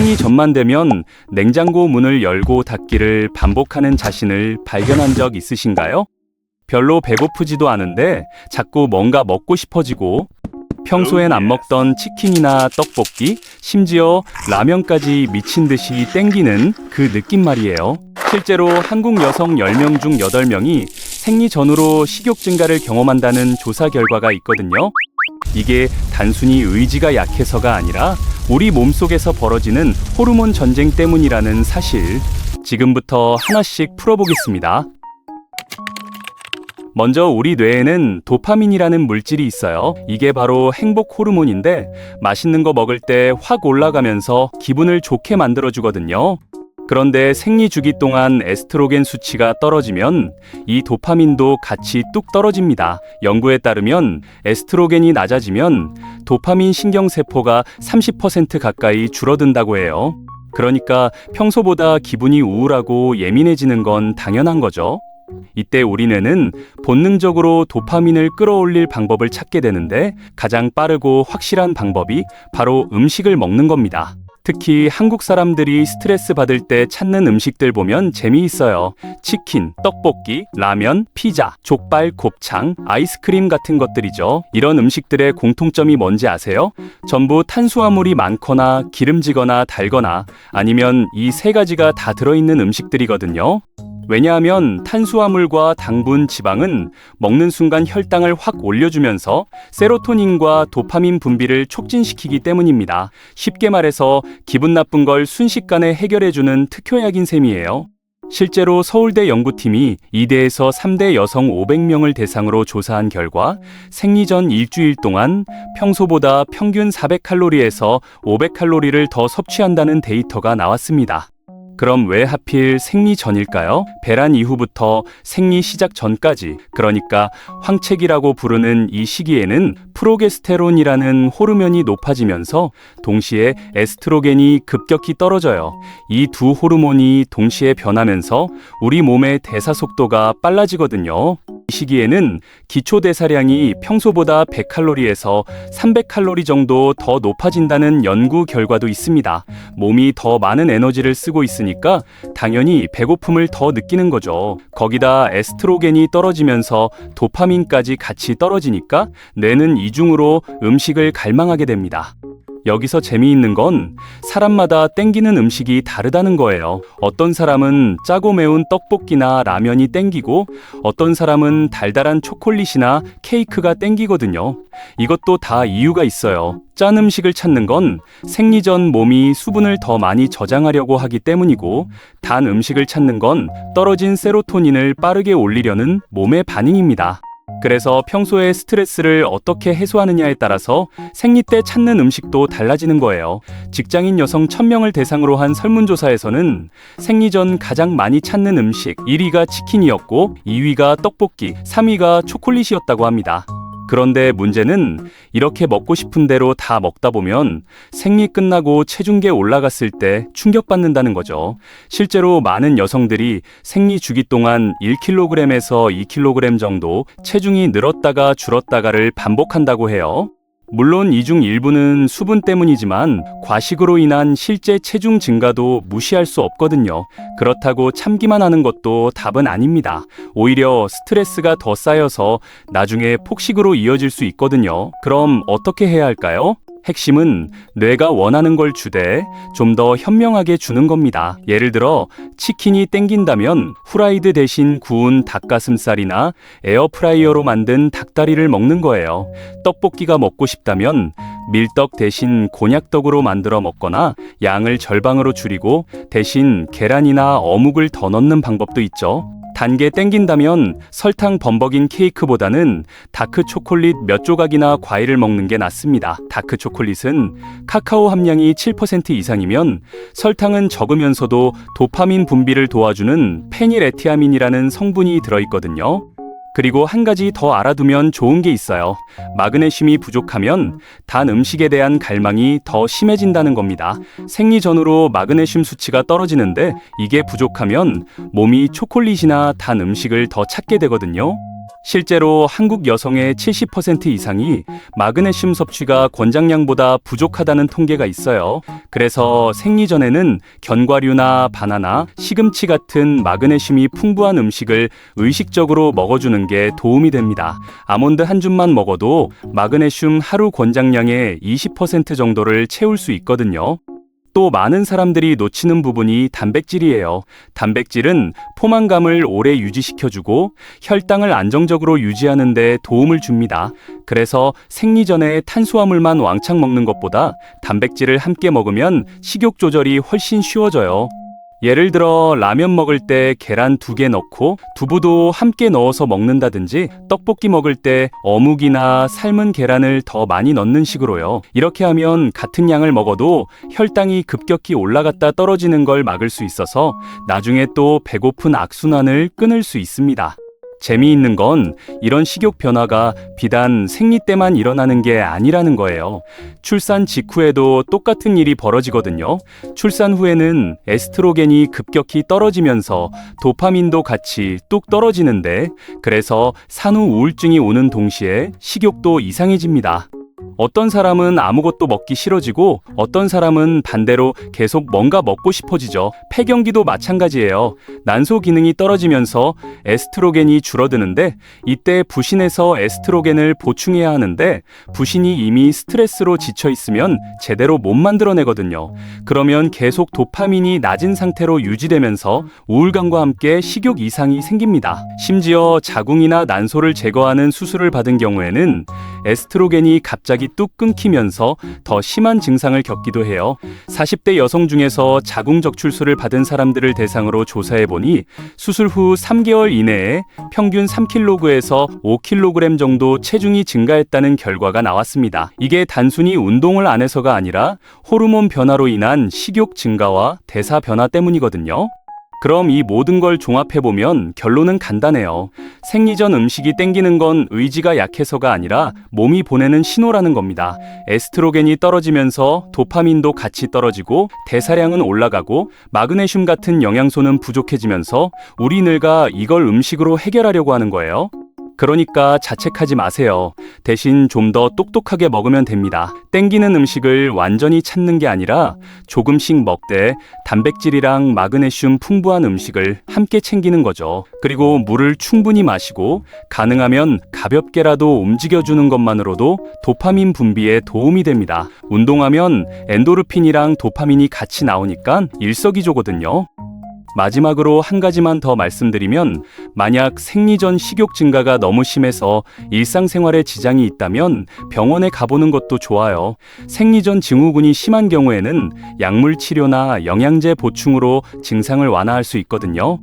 생리 전만 되면 냉장고 문을 열고 닫기를 반복하는 자신을 발견한 적 있으신가요? 별로 배고프지도 않은데 자꾸 뭔가 먹고 싶어지고, 평소엔 안 먹던 치킨이나 떡볶이, 심지어 라면까지 미친 듯이 땡기는 그 느낌 말이에요. 실제로 한국 여성 10명 중 8명이 생리 전후로 식욕 증가를 경험한다는 조사 결과가 있거든요. 이게 단순히 의지가 약해서가 아니라 우리 몸속에서 벌어지는 호르몬 전쟁 때문이라는 사실, 지금부터 하나씩 풀어보겠습니다. 먼저 우리 뇌에는 도파민이라는 물질이 있어요. 이게 바로 행복 호르몬인데, 맛있는 거 먹을 때 확 올라가면서 기분을 좋게 만들어주거든요. 그런데 생리 주기 동안 에스트로겐 수치가 떨어지면 이 도파민도 같이 뚝 떨어집니다. 연구에 따르면 에스트로겐이 낮아지면 도파민 신경세포가 30% 가까이 줄어든다고 해요. 그러니까 평소보다 기분이 우울하고 예민해지는 건 당연한 거죠. 이때 우리 뇌는 본능적으로 도파민을 끌어올릴 방법을 찾게 되는데, 가장 빠르고 확실한 방법이 바로 음식을 먹는 겁니다. 특히 한국 사람들이 스트레스 받을 때 찾는 음식들 보면 재미있어요. 치킨, 떡볶이, 라면, 피자, 족발, 곱창, 아이스크림 같은 것들이죠. 이런 음식들의 공통점이 뭔지 아세요? 전부 탄수화물이 많거나 기름지거나 달거나, 아니면 이 세 가지가 다 들어있는 음식들이거든요. 왜냐하면 탄수화물과 당분, 지방은 먹는 순간 혈당을 확 올려주면서 세로토닌과 도파민 분비를 촉진시키기 때문입니다. 쉽게 말해서 기분 나쁜 걸 순식간에 해결해주는 특효약인 셈이에요. 실제로 서울대 연구팀이 2대에서 3대 여성 500명을 대상으로 조사한 결과, 생리 전 일주일 동안 평소보다 평균 400칼로리에서 500칼로리를 더 섭취한다는 데이터가 나왔습니다. 그럼 왜 하필 생리 전일까요? 배란 이후부터 생리 시작 전까지, 그러니까 황책이라고 부르는 이 시기에는 프로게스테론이라는 호르몬이 높아지면서 동시에 에스트로겐이 급격히 떨어져요. 이 두 호르몬이 동시에 변하면서 우리 몸의 대사 속도가 빨라지거든요. 이 시기에는 기초 대사량이 평소보다 100칼로리에서 300칼로리 정도 더 높아진다는 연구 결과도 있습니다. 몸이 더 많은 에너지를 쓰고 있으니까 당연히 배고픔을 더 느끼는 거죠. 거기다 에스트로겐이 떨어지면서 도파민까지 같이 떨어지니까 뇌는 이중으로 음식을 갈망하게 됩니다. 여기서 재미있는 건 사람마다 땡기는 음식이 다르다는 거예요. 어떤 사람은 짜고 매운 떡볶이나 라면이 땡기고, 어떤 사람은 달달한 초콜릿이나 케이크가 땡기거든요. 이것도 다 이유가 있어요. 짠 음식을 찾는 건 생리 전 몸이 수분을 더 많이 저장하려고 하기 때문이고, 단 음식을 찾는 건 떨어진 세로토닌을 빠르게 올리려는 몸의 반응입니다. 그래서 평소에 스트레스를 어떻게 해소하느냐에 따라서 생리 때 찾는 음식도 달라지는 거예요. 직장인 여성 1000명을 대상으로 한 설문조사에서는 생리 전 가장 많이 찾는 음식 1위가 치킨이었고, 2위가 떡볶이, 3위가 초콜릿이었다고 합니다. 그런데 문제는 이렇게 먹고 싶은 대로 다 먹다 보면 생리 끝나고 체중계 올라갔을 때 충격받는다는 거죠. 실제로 많은 여성들이 생리 주기 동안 1kg에서 2kg 정도 체중이 늘었다가 줄었다가를 반복한다고 해요. 물론 이 중 일부는 수분 때문이지만 과식으로 인한 실제 체중 증가도 무시할 수 없거든요. 그렇다고 참기만 하는 것도 답은 아닙니다. 오히려 스트레스가 더 쌓여서 나중에 폭식으로 이어질 수 있거든요. 그럼 어떻게 해야 할까요? 핵심은 뇌가 원하는 걸 주되 좀 더 현명하게 주는 겁니다. 예를 들어 치킨이 땡긴다면 후라이드 대신 구운 닭가슴살이나 에어프라이어로 만든 닭다리를 먹는 거예요. 떡볶이가 먹고 싶다면 밀떡 대신 곤약떡으로 만들어 먹거나 양을 절반으로 줄이고 대신 계란이나 어묵을 더 넣는 방법도 있죠. 단 게 땡긴다면 설탕 범벅인 케이크보다는 다크 초콜릿 몇 조각이나 과일을 먹는 게 낫습니다. 다크 초콜릿은 카카오 함량이 7% 이상이면 설탕은 적으면서도 도파민 분비를 도와주는 페닐에티아민이라는 성분이 들어있거든요. 그리고 한 가지 더 알아두면 좋은 게 있어요. 마그네슘이 부족하면 단 음식에 대한 갈망이 더 심해진다는 겁니다. 생리 전후로 마그네슘 수치가 떨어지는데 이게 부족하면 몸이 초콜릿이나 단 음식을 더 찾게 되거든요. 실제로 한국 여성의 70% 이상이 마그네슘 섭취가 권장량보다 부족하다는 통계가 있어요. 그래서 생리 전에는 견과류나 바나나, 시금치 같은 마그네슘이 풍부한 음식을 의식적으로 먹어주는 게 도움이 됩니다. 아몬드 한 줌만 먹어도 마그네슘 하루 권장량의 20% 정도를 채울 수 있거든요. 또 많은 사람들이 놓치는 부분이 단백질이에요. 단백질은 포만감을 오래 유지시켜주고 혈당을 안정적으로 유지하는 데 도움을 줍니다. 그래서 생리 전에 탄수화물만 왕창 먹는 것보다 단백질을 함께 먹으면 식욕 조절이 훨씬 쉬워져요. 예를 들어 라면 먹을 때 계란 2개 넣고 두부도 함께 넣어서 먹는다든지, 떡볶이 먹을 때 어묵이나 삶은 계란을 더 많이 넣는 식으로요. 이렇게 하면 같은 양을 먹어도 혈당이 급격히 올라갔다 떨어지는 걸 막을 수 있어서 나중에 또 배고픈 악순환을 끊을 수 있습니다. 재미있는 건 이런 식욕 변화가 비단 생리 때만 일어나는 게 아니라는 거예요. 출산 직후에도 똑같은 일이 벌어지거든요. 출산 후에는 에스트로겐이 급격히 떨어지면서 도파민도 같이 뚝 떨어지는데, 그래서 산후 우울증이 오는 동시에 식욕도 이상해집니다. 어떤 사람은 아무것도 먹기 싫어지고 어떤 사람은 반대로 계속 뭔가 먹고 싶어지죠. 폐경기도 마찬가지예요. 난소 기능이 떨어지면서 에스트로겐이 줄어드는데, 이때 부신에서 에스트로겐을 보충해야 하는데 부신이 이미 스트레스로 지쳐 있으면 제대로 못 만들어내거든요. 그러면 계속 도파민이 낮은 상태로 유지되면서 우울감과 함께 식욕 이상이 생깁니다. 심지어 자궁이나 난소를 제거하는 수술을 받은 경우에는 에스트로겐이 갑자기 뚝 끊기면서 더 심한 증상을 겪기도 해요. 40대 여성 중에서 자궁 적출술을 받은 사람들을 대상으로 조사해보니 수술 후 3개월 이내에 평균 3kg에서 5kg 정도 체중이 증가했다는 결과가 나왔습니다. 이게 단순히 운동을 안 해서가 아니라 호르몬 변화로 인한 식욕 증가와 대사 변화 때문이거든요. 그럼 이 모든 걸 종합해보면 결론은 간단해요. 생리 전 음식이 땡기는 건 의지가 약해서가 아니라 몸이 보내는 신호라는 겁니다. 에스트로겐이 떨어지면서 도파민도 같이 떨어지고 대사량은 올라가고 마그네슘 같은 영양소는 부족해지면서 우리 뇌가 이걸 음식으로 해결하려고 하는 거예요. 그러니까 자책하지 마세요. 대신 좀 더 똑똑하게 먹으면 됩니다. 땡기는 음식을 완전히 찾는 게 아니라 조금씩 먹되 단백질이랑 마그네슘 풍부한 음식을 함께 챙기는 거죠. 그리고 물을 충분히 마시고 가능하면 가볍게라도 움직여주는 것만으로도 도파민 분비에 도움이 됩니다. 운동하면 엔도르핀이랑 도파민이 같이 나오니까 일석이조거든요. 마지막으로 한 가지만 더 말씀드리면, 만약 생리 전 식욕 증가가 너무 심해서 일상생활에 지장이 있다면 병원에 가보는 것도 좋아요. 생리 전 증후군이 심한 경우에는 약물 치료나 영양제 보충으로 증상을 완화할 수 있거든요.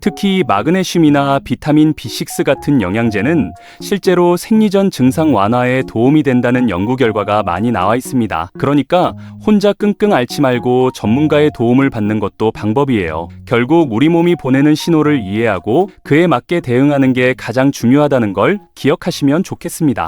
특히 마그네슘이나 비타민 B6 같은 영양제는 실제로 생리 전 증상 완화에 도움이 된다는 연구 결과가 많이 나와 있습니다. 그러니까 혼자 끙끙 앓지 말고 전문가의 도움을 받는 것도 방법이에요. 결국 우리 몸이 보내는 신호를 이해하고 그에 맞게 대응하는 게 가장 중요하다는 걸 기억하시면 좋겠습니다.